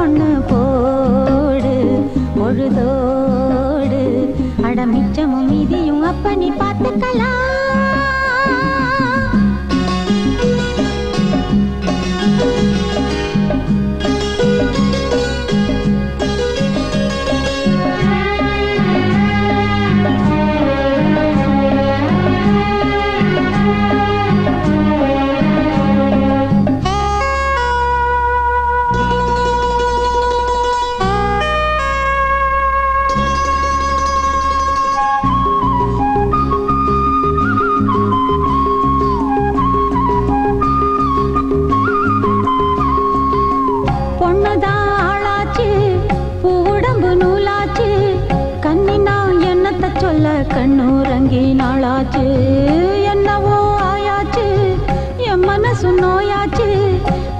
ஒண்ணு போடு பொழுதோடு அட மிச்சமும் மீதியும் அப்ப நீ பார்த்துக்கலாம். கண்ணூரங்கி நாளாச்சு என்னவோ ஆயாச்சு என் மனசு நோயாச்சு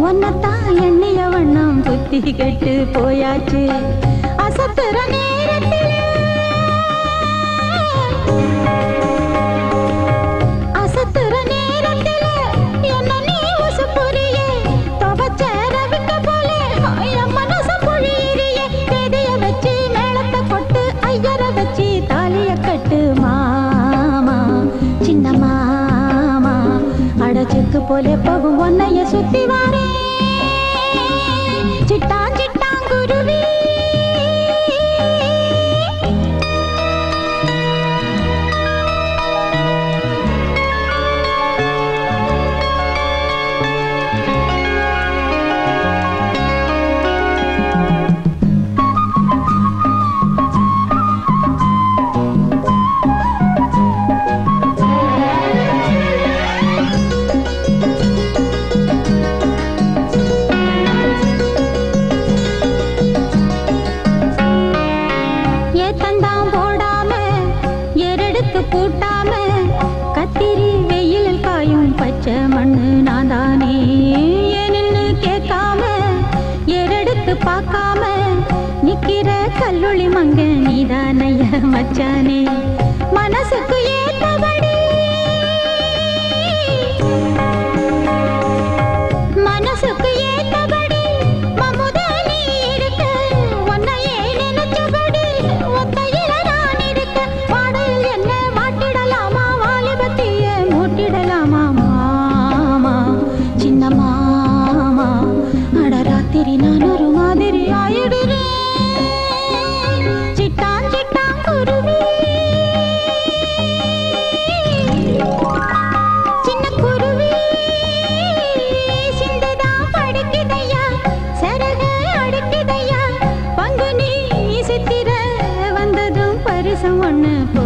ஒன்னத்தான் எண்ணிய வண்ணம் புத்தி கெட்டு போயாச்சு. அசத்துற நேரத்தில் அசத்துற நேரத்தில் என்ன நீ உசு புரியே துவச்சர விட்ட போலே என் மனசு பொழியிறியே. தேதிய வச்சு மேளத்தை கொட்டு ஐயர வச்சு தாலிய கட்டு மாமா சின்ன மாமா அடச்சுக்கு போலே போகும் ஒன்னைய சுத்தி வாரே சிட்டான் சிட்டாங்குருவி. கூட்டாம கத்திரி வெயிலில் காயும் பச்சை மண்ணு நான் தானே ஏன்னு கேட்காம ஏறெடுத்து பார்க்காம நிக்கிற கல்லுளி மங்க நீதானைய மச்சானே. மனசுக்கு ஏத்தபடி மனசுக்கு ஏத்தபடி மமுதே நீ இருக்க உன்னையே நினைச்சபடி ஒத்தையில நான் இருக்க. பாடையில் என்ன மாட்டிடலாமா வாலிபத்திய மூட்டிடலாமா மாமா சின்ன மாமா அட ராத்திரி நான் ஒரு மாதிரி ஆயிடுறேன் சிட்டான் சிட்டான் குருவி. சின்ன குருவி சிந்துதான் படுக்குதையா சரக அடிக்குதையா பங்குனி சித்திர வந்ததும் பரிசம் ஒண்ணு போ